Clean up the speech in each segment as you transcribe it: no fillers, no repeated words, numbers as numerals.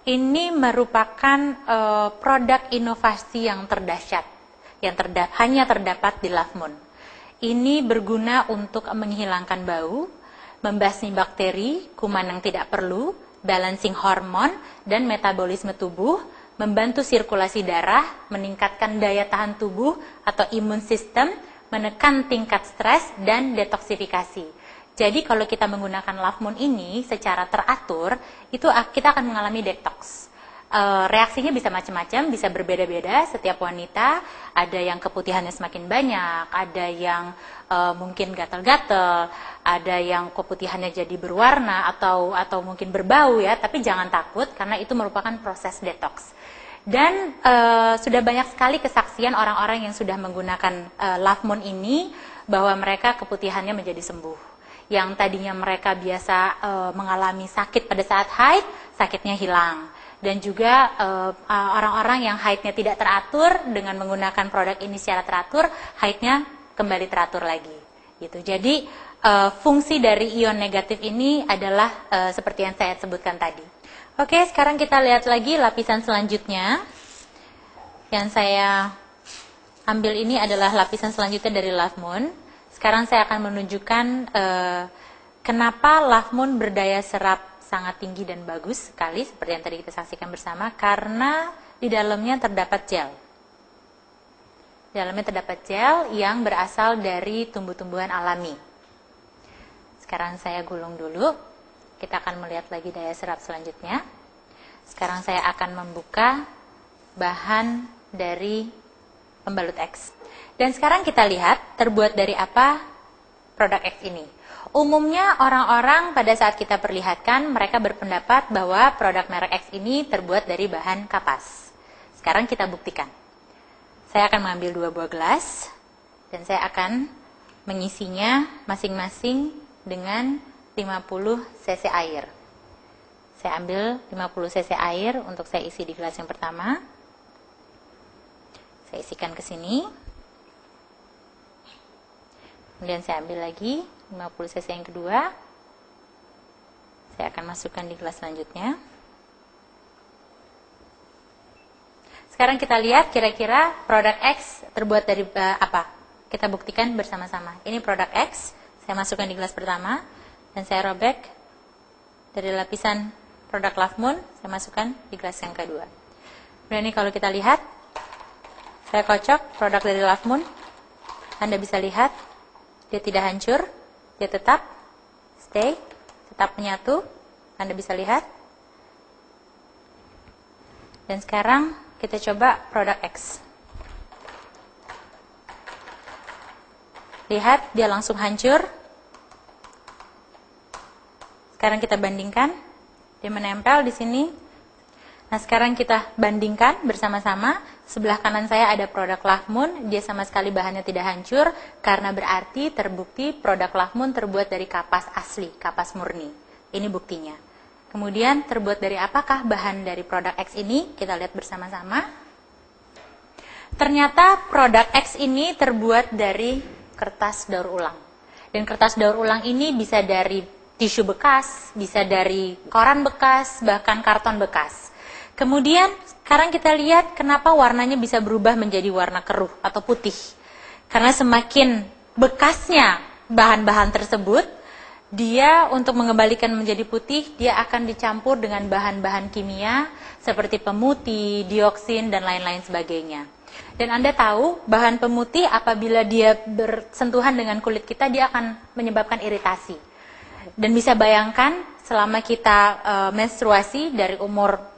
ini merupakan produk inovasi yang terdahsyat, yang hanya terdapat di Love Moon. Ini berguna untuk menghilangkan bau, membasmi bakteri, kuman yang tidak perlu, balancing hormon dan metabolisme tubuh, membantu sirkulasi darah, meningkatkan daya tahan tubuh atau imun sistem, menekan tingkat stres dan detoksifikasi. Jadi kalau kita menggunakan Love Moon ini secara teratur, itu kita akan mengalami detox. Reaksinya bisa macam-macam, bisa berbeda-beda setiap wanita. Ada yang keputihannya semakin banyak, ada yang mungkin gatal-gatal, ada yang keputihannya jadi berwarna atau mungkin berbau ya. Tapi jangan takut karena itu merupakan proses detox. Dan sudah banyak sekali kesaksian orang-orang yang sudah menggunakan Love Moon ini bahwa mereka keputihannya menjadi sembuh. Yang tadinya mereka biasa mengalami sakit pada saat haid, sakitnya hilang. Dan juga orang-orang yang haidnya tidak teratur, dengan menggunakan produk ini secara teratur, haidnya kembali teratur lagi. Gitu. Jadi fungsi dari ion negatif ini adalah seperti yang saya sebutkan tadi. Oke, sekarang kita lihat lagi lapisan selanjutnya. Yang saya ambil ini adalah lapisan selanjutnya dari Love Moon. Sekarang saya akan menunjukkan kenapa Love Moon berdaya serap sangat tinggi dan bagus sekali, seperti yang tadi kita saksikan bersama, karena di dalamnya terdapat gel. Di dalamnya terdapat gel yang berasal dari tumbuh-tumbuhan alami. Sekarang saya gulung dulu. Kita akan melihat lagi daya serap selanjutnya. Sekarang saya akan membuka bahan dari pembalut X. Dan sekarang kita lihat terbuat dari apa produk X ini. Umumnya orang-orang pada saat kita perlihatkan, mereka berpendapat bahwa produk merek X ini terbuat dari bahan kapas. Sekarang kita buktikan. Saya akan mengambil 2 buah gelas dan saya akan mengisinya masing-masing dengan 50 cc air. Saya ambil 50 cc air untuk saya isi di gelas yang pertama. Saya isikan ke sini. Kemudian saya ambil lagi 50 cc yang kedua. Saya akan masukkan di gelas selanjutnya. Sekarang kita lihat kira-kira produk X terbuat dari apa? Kita buktikan bersama-sama. Ini produk X, saya masukkan di gelas pertama. Dan saya robek dari lapisan produk Love Moon, saya masukkan di gelas yang kedua. Kemudian ini kalau kita lihat, saya kocok produk dari Love Moon. Anda bisa lihat, dia tidak hancur, dia tetap stay, tetap menyatu. Anda bisa lihat. Dan sekarang kita coba produk X. Lihat, dia langsung hancur. Sekarang kita bandingkan, dia menempel di sini. Nah, sekarang kita bandingkan bersama-sama. Sebelah kanan saya ada produk Love Moon, dia sama sekali bahannya tidak hancur, karena berarti terbukti produk Love Moon terbuat dari kapas asli, kapas murni. Ini buktinya. Kemudian terbuat dari apakah bahan dari produk X ini? Kita lihat bersama-sama. Ternyata produk X ini terbuat dari kertas daur ulang. Dan kertas daur ulang ini bisa dari tisu bekas, bisa dari koran bekas, bahkan karton bekas. Kemudian sekarang kita lihat kenapa warnanya bisa berubah menjadi warna keruh atau putih. Karena semakin bekasnya bahan-bahan tersebut, dia untuk mengembalikan menjadi putih, dia akan dicampur dengan bahan-bahan kimia seperti pemutih, dioksin, dan lain-lain sebagainya. Dan Anda tahu, bahan pemutih apabila dia bersentuhan dengan kulit kita, dia akan menyebabkan iritasi. Dan bisa bayangkan selama kita menstruasi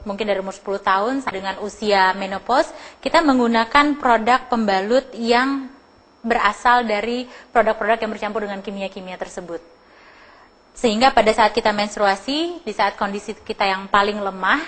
mungkin dari umur 10 tahun dengan usia menopause, kita menggunakan produk pembalut yang berasal dari produk-produk yang bercampur dengan kimia-kimia tersebut. Sehingga pada saat kita menstruasi, di saat kondisi kita yang paling lemah,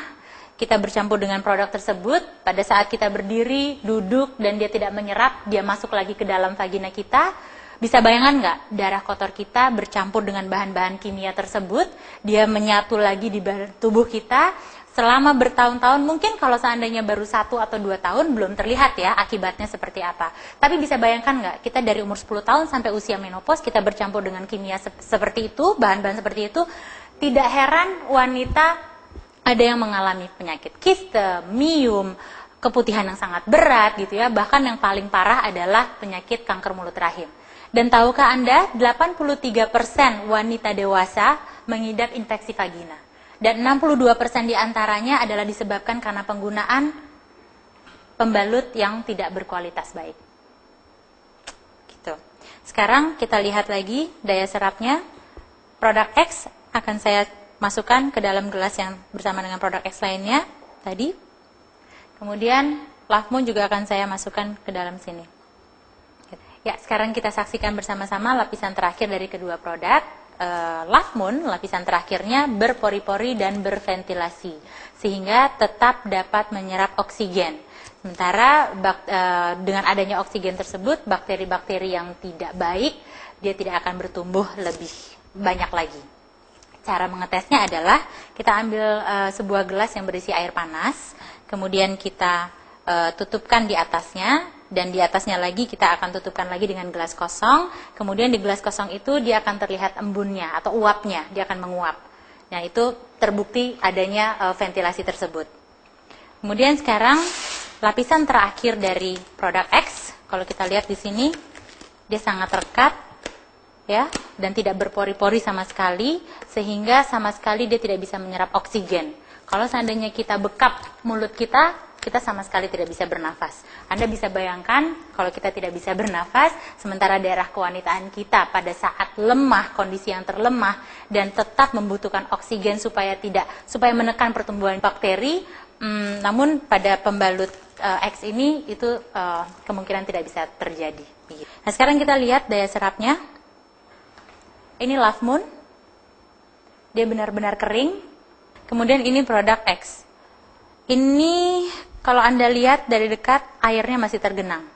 kita bercampur dengan produk tersebut, pada saat kita berdiri, duduk, dan dia tidak menyerap, dia masuk lagi ke dalam vagina kita. Bisa bayangkan nggak, darah kotor kita bercampur dengan bahan-bahan kimia tersebut, dia menyatu lagi di tubuh kita, selama bertahun-tahun. Mungkin kalau seandainya baru 1 atau 2 tahun, belum terlihat ya akibatnya seperti apa. Tapi bisa bayangkan nggak, kita dari umur 10 tahun sampai usia menopause, kita bercampur dengan kimia seperti itu, bahan-bahan seperti itu, tidak heran wanita Ada yang mengalami penyakit kiste, miom, keputihan yang sangat berat gitu ya. Bahkan yang paling parah adalah penyakit kanker mulut rahim. Dan tahukah Anda, 83% wanita dewasa mengidap infeksi vagina. Dan 62% diantaranya adalah disebabkan karena penggunaan pembalut yang tidak berkualitas baik. Gitu. Sekarang kita lihat lagi daya serapnya. Produk X akan saya masukkan ke dalam gelas yang bersama dengan produk X lainnya tadi. Kemudian Love Moon juga akan saya masukkan ke dalam sini. Ya, sekarang kita saksikan bersama-sama lapisan terakhir dari kedua produk. Love Moon, lapisan terakhirnya berpori-pori dan berventilasi, sehingga tetap dapat menyerap oksigen. Sementara dengan adanya oksigen tersebut, bakteri-bakteri yang tidak baik, dia tidak akan bertumbuh lebih banyak lagi. Cara mengetesnya adalah kita ambil sebuah gelas yang berisi air panas, kemudian kita tutupkan di atasnya, dan di atasnya lagi kita akan tutupkan lagi dengan gelas kosong. Kemudian di gelas kosong itu dia akan terlihat embunnya atau uapnya, dia akan menguap. Nah, itu terbukti adanya ventilasi tersebut. Kemudian sekarang lapisan terakhir dari produk X, kalau kita lihat di sini, dia sangat rekat, ya, dan tidak berpori-pori sama sekali, sehingga sama sekali dia tidak bisa menyerap oksigen. Kalau seandainya kita bekap mulut kita sama sekali tidak bisa bernafas. Anda bisa bayangkan kalau kita tidak bisa bernafas, sementara daerah kewanitaan kita pada saat lemah, kondisi yang terlemah, dan tetap membutuhkan oksigen supaya menekan pertumbuhan bakteri, namun pada pembalut X ini itu kemungkinan tidak bisa terjadi. Nah, sekarang kita lihat daya serapnya. Ini Love Moon, dia benar-benar kering. Kemudian ini produk X. Ini kalau Anda lihat dari dekat, airnya masih tergenang.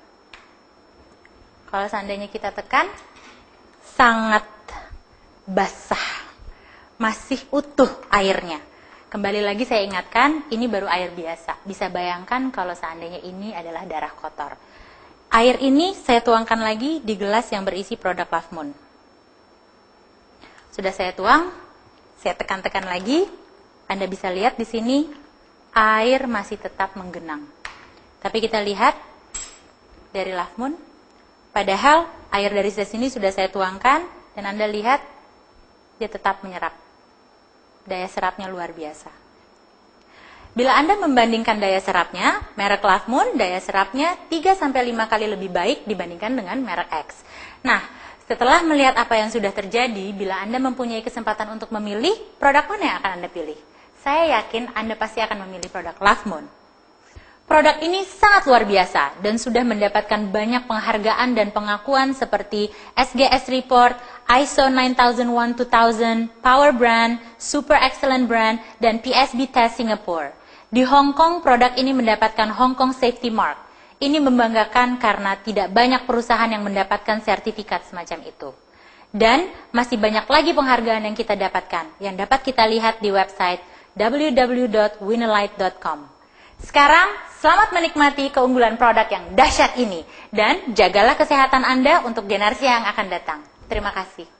Kalau seandainya kita tekan, sangat basah, masih utuh airnya. Kembali lagi saya ingatkan, ini baru air biasa. Bisa bayangkan kalau seandainya ini adalah darah kotor. Air ini saya tuangkan lagi di gelas yang berisi produk Love Moon. Sudah saya tuang, saya tekan-tekan lagi. Anda bisa lihat di sini, air masih tetap menggenang. Tapi kita lihat dari Love Moon, padahal air dari sini sudah saya tuangkan, dan Anda lihat, dia tetap menyerap. Daya serapnya luar biasa. Bila Anda membandingkan daya serapnya, merek Love Moon, daya serapnya 3-5 kali lebih baik dibandingkan dengan merek X. Nah, setelah melihat apa yang sudah terjadi, bila Anda mempunyai kesempatan untuk memilih, produk mana yang akan Anda pilih? Saya yakin Anda pasti akan memilih produk Love Moon. Produk ini sangat luar biasa dan sudah mendapatkan banyak penghargaan dan pengakuan seperti SGS Report, ISO 9001-2000, Power Brand, Super Excellent Brand, dan PSB Test Singapore. Di Hong Kong, produk ini mendapatkan Hong Kong Safety Mark. Ini membanggakan karena tidak banyak perusahaan yang mendapatkan sertifikat semacam itu. Dan masih banyak lagi penghargaan yang kita dapatkan, yang dapat kita lihat di website www.winalight.com. Sekarang, selamat menikmati keunggulan produk yang dahsyat ini, dan jagalah kesehatan Anda untuk generasi yang akan datang. Terima kasih.